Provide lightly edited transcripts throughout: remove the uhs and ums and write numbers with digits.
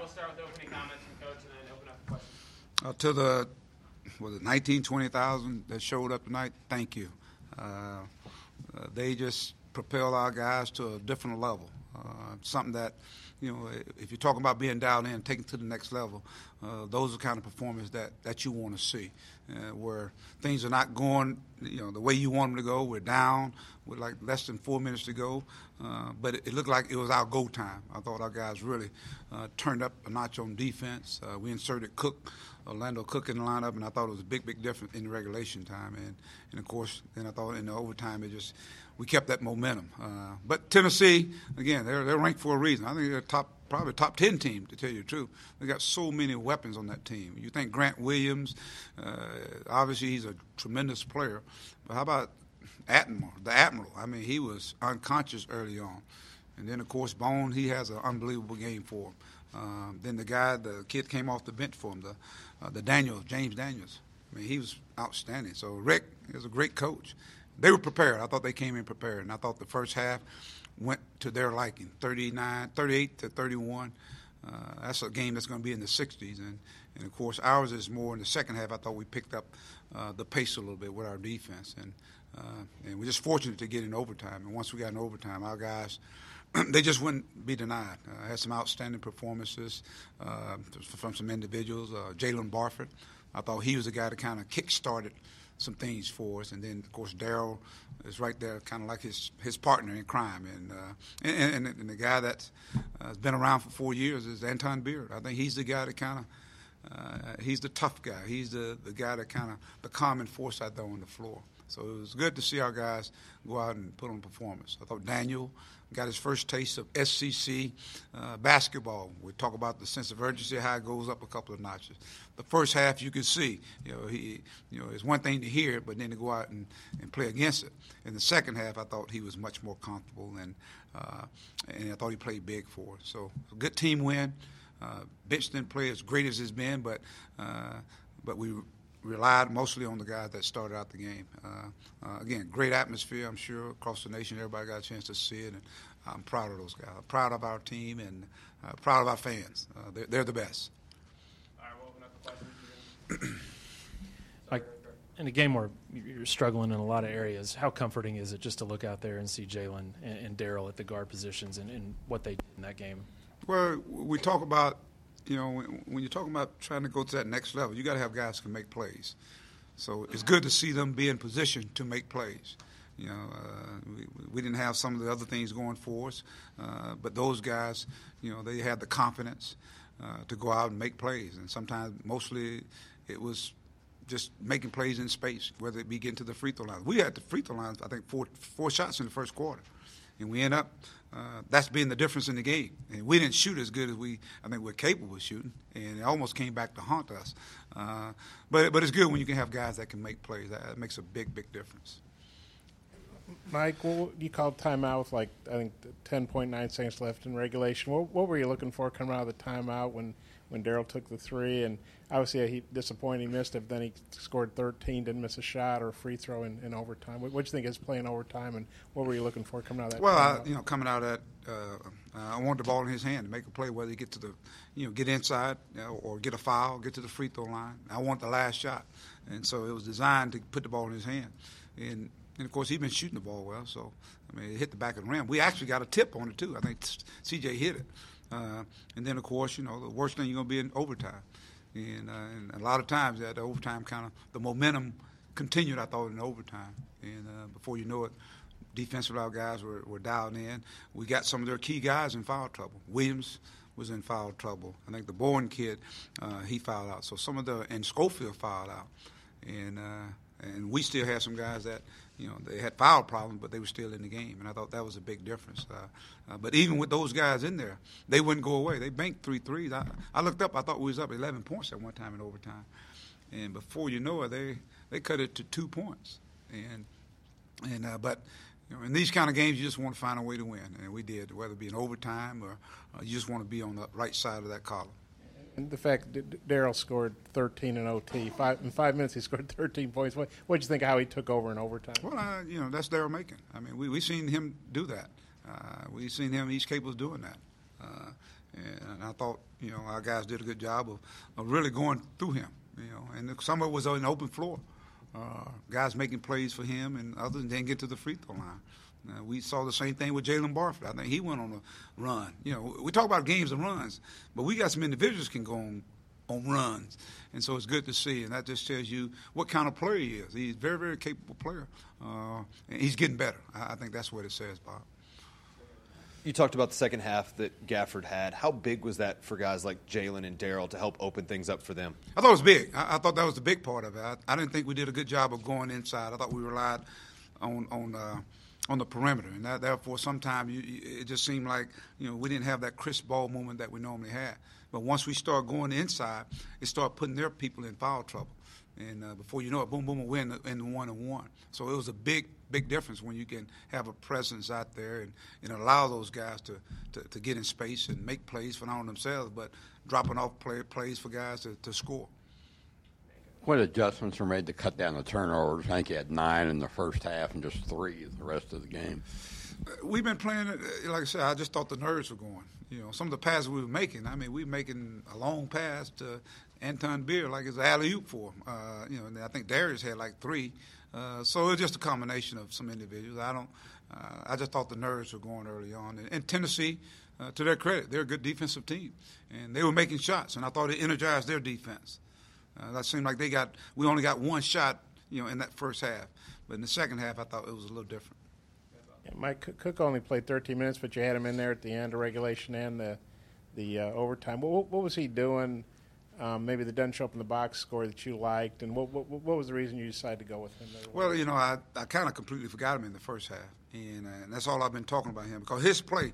we'll start with opening comments from Coach and then open up for questions. To the 19, 20,000 that showed up tonight, thank you. They just propel our guys to a different level. Something that, if you're talking about being dialed in, taken to the next level, those are the kind of performances that you want to see, where things are not going, the way you want them to go. We're down with like less than 4 minutes to go, but it looked like it was our go time. I thought our guys really turned up a notch on defense. We inserted Orlando Cook in the lineup, and I thought it was a big difference in the regulation time. And of course, then I thought in the overtime we kept that momentum. But Tennessee, again, they're ranked for a reason. I think they're probably a top 10 team, to tell you the truth. They got so many weapons on that team. You think Grant Williams, obviously he's a tremendous player, but how about the Admiral? I mean, he was unconscious early on. And then, of course, Bowden, he has an unbelievable game for him. Then the kid came off the bench for him, James Daniels. I mean, he was outstanding. So Rick is a great coach. They were prepared. I thought they came in prepared, and I thought the first half went to their liking, 38 to 31. That's a game that's going to be in the 60s, and of course ours is more in the second half. I thought we picked up the pace a little bit with our defense, and we're just fortunate to get in overtime. And once we got in overtime, our guys, they just wouldn't be denied. Had some outstanding performances from some individuals. Jalen Barford, I thought he was the guy that kind of kick-started some things for us, and then of course Darryl is right there, kind of like his partner in crime, and the guy that's been around for 4 years is Anton Beard. I think he's the guy that kind of he's the tough guy. He's the guy that kind of the common force out there on the floor. So it was good to see our guys go out and put on performance. I thought Daniel got his first taste of SEC basketball. We talk about the sense of urgency, how it goes up a couple of notches. The first half, you could see, it's one thing to hear it, but then to go out and play against it. In the second half, I thought he was much more comfortable, and I thought he played big for us. So a good team win. Bench didn't play as great as it's been, but we relied mostly on the guys that started out the game. Again, great atmosphere, I'm sure, across the nation. Everybody got a chance to see it, and I'm proud of those guys. I'm proud of our team and proud of our fans. They're the best. All right, we'll open up the questions. Mike, in a game where you're struggling in a lot of areas, how comforting is it just to look out there and see Jalen and Darryl at the guard positions and what they did in that game? Well, we talk about, when you're talking about trying to go to that next level, you got to have guys who can make plays. So it's good to see them be in position to make plays. We didn't have some of the other things going for us, but those guys, they had the confidence to go out and make plays. And sometimes, mostly, it was just making plays in space, whether it be getting to the free throw line. We had the free throw lines, I think, four shots in the first quarter. And we end up that's being the difference in the game. And we didn't shoot as good as I think we're capable of shooting, and it almost came back to haunt us. But it's good when you can have guys that can make plays. That makes a big difference. Mike, you called timeout with 10.9 seconds left in regulation. What were you looking for coming out of the timeout when Darryl took the three? And obviously he disappointed, he missed it, but then he scored 13, didn't miss a shot or a free throw in overtime. What do you think is playing overtime, and what were you looking for coming out of that timeout? Well, coming out of that, I wanted the ball in his hand to make a play, whether he get to the, get inside or get a foul, get to the free throw line. I want the last shot. And so it was designed to put the ball in his hand. And of course, he's been shooting the ball well, so, it hit the back of the rim. We actually got a tip on it, too. I think C.J. hit it. And then, of course, the worst thing you're going to be in overtime. And a lot of times that overtime the momentum continued, I thought, in overtime. And before you know it, defensively our guys were dialed in. We got some of their key guys in foul trouble. Williams was in foul trouble. I think the Bowden kid, he fouled out. So and Schofield fouled out. And we still had some guys that, they had foul problems, but they were still in the game. And I thought that was a big difference. But even with those guys in there, they wouldn't go away. They banked 3 threes. I looked up, I thought we was up 11 points at one time in overtime. And before you know it, they cut it to 2 points. But in these kind of games, you just want to find a way to win. And we did, whether it be in overtime or you just want to be on the right side of that column. And the fact that Darryl scored 13 in OT, in 5 minutes he scored 13 points. What did you think of how he took over in overtime? Well, that's Darryl Macon. We seen him do that. We seen him; he's capable of doing that. And I thought, You know, our guys did a good job of really going through him. You know, and some of it was on an open floor. Guys making plays for him, and others didn't get to the free throw line. We saw the same thing with Jalen Barford. I think he went on a run. You know, we talk about games and runs, but we got some individuals can go on runs, and so it's good to see. And that just tells you what kind of player he is. He's a very, very capable player, and he's getting better. I think that's what it says, Bob. You talked about the second half that Gafford had. How big was that for guys like Jalen and Daryl to help open things up for them? I thought it was big. I thought that was the big part of it. I didn't think we did a good job of going inside. I thought we relied on the perimeter, and therefore sometimes it just seemed like we didn't have that crisp ball movement that we normally had. But once we start going inside, it started putting their people in foul trouble. And before you know it, boom, boom, we're in the 1-on-1. So it was a big difference when you can have a presence out there and allow those guys to get in space and make plays for not only themselves, but dropping off plays for guys to score. What adjustments were made to cut down the turnovers? I think you had 9 in the first half and just 3 the rest of the game. We've been playing it, like I said, I just thought the nerves were going. Some of the passes we were making, we were making a long pass to Anton Beer like it's an alley-oop for him. And I think Darius had like 3. So it was just a combination of some individuals. I just thought the nerves were going early on. And Tennessee, to their credit, they're a good defensive team. And they were making shots, and I thought it energized their defense. That seemed like we only got one shot, in that first half. But in the second half, I thought it was a little different. Yeah, Mike Cook only played 13 minutes, but you had him in there at the end of regulation and the overtime. What was he doing? Maybe that doesn't show up in the box score that you liked, and what was the reason you decided to go with him there? Well, I kind of completely forgot him in the first half, and that's all I've been talking about him because his play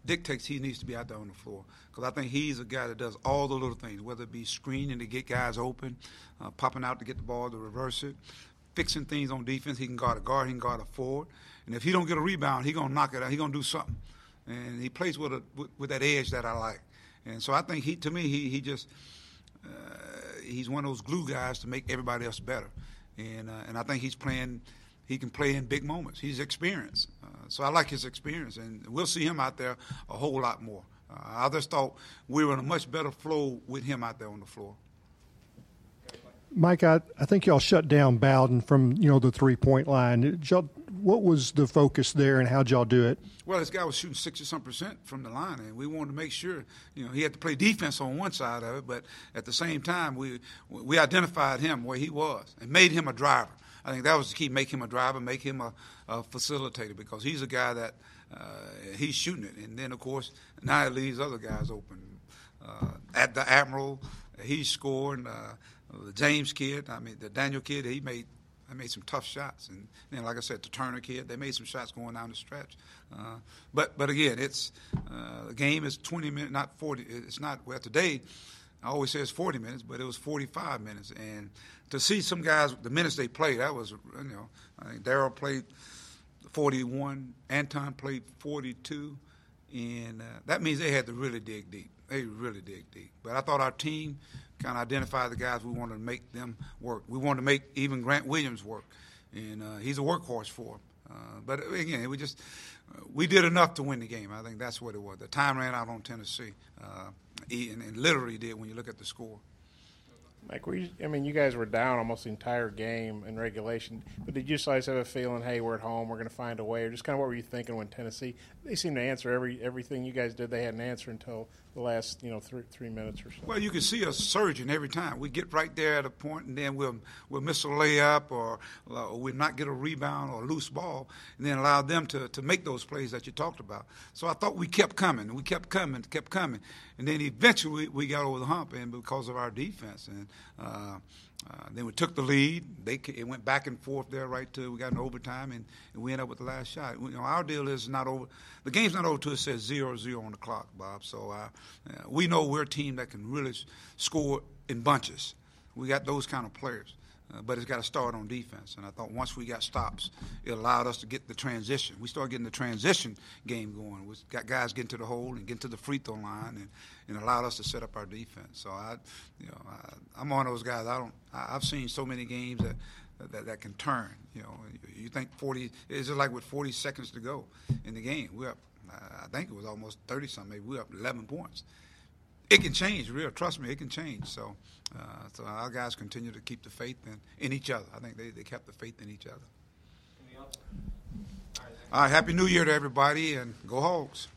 dictates he needs to be out there on the floor because I think he's a guy that does all the little things, whether it be screening to get guys open, popping out to get the ball to reverse it, fixing things on defense. He can guard a guard, he can guard a forward, and if he don't get a rebound, he gonna knock it out. He gonna do something, and he plays with that edge that I like, and so I think he just. He's one of those glue guys to make everybody else better, and I think he can play in big moments. He's experienced, so I like his experience, and we'll see him out there a whole lot more. I just thought we were in a much better flow with him out there on the floor. Mike, I think y'all shut down Bowden from the 3-point line. What was the focus there, and how'd y'all do it? Well, this guy was shooting 60-some% from the line, and we wanted to make sure he had to play defense on one side of it, but at the same time we identified him where he was and made him a driver. I think that was the key: make him a driver, make him a facilitator, because he's a guy that he's shooting it, and then of course now it leaves other guys open. At the Admiral, he's scoring. The James kid, the Daniel kid, he made some tough shots, and then like I said, the Turner kid, they made some shots going down the stretch. But again, it's the game is 20 minutes, not 40. It's not today. I always say it's 40 minutes, but it was 45 minutes, and to see some guys the minutes they played, that was I think Daryl played 41, Anton played 42, and that means they had to really dig deep. They really dig deep. But I thought our team kind of identify the guys we wanted to make them work. We wanted to make even Grant Williams work, and he's a workhorse for him. But again, we did enough to win the game. I think that's what it was. The time ran out on Tennessee, and literally did when you look at the score. Mike, you guys were down almost the entire game in regulation, but did you guys have a feeling, hey, we're at home, we're going to find a way, or just kind of what were you thinking when Tennessee, they seemed to answer everything you guys did, they had an answer until the last 3 minutes or so? Well, you can see us surging every time. We get right there at a point, and then we'll miss a layup, or we'll not get a rebound or a loose ball, and then allow them to make those plays that you talked about. So I thought we kept coming, and we kept coming, and then eventually we got over the hump, and because of our defense, and then we took the lead. It went back and forth there right till we got in overtime, and we ended up with the last shot. Our deal is not over. The game's not over till it says 0-0 on the clock, Bob. So we know we're a team that can really score in bunches. We got those kind of players. But it's got to start on defense. And I thought once we got stops, it allowed us to get the transition. We started getting the transition game going. We got guys getting to the hole and getting to the free throw line, and allowed us to set up our defense. So I'm one of those guys. I've seen so many games that can turn. You think 40. It's just like with 40 seconds to go in the game. We're up. I think it was almost 30-something. Maybe we're up 11 points. it can change. Real, trust me, it can change. So, so our guys continue to keep the faith in each other. I think they kept the faith in each other. Anything else? All right, Happy New Year to everybody, and go Hogs.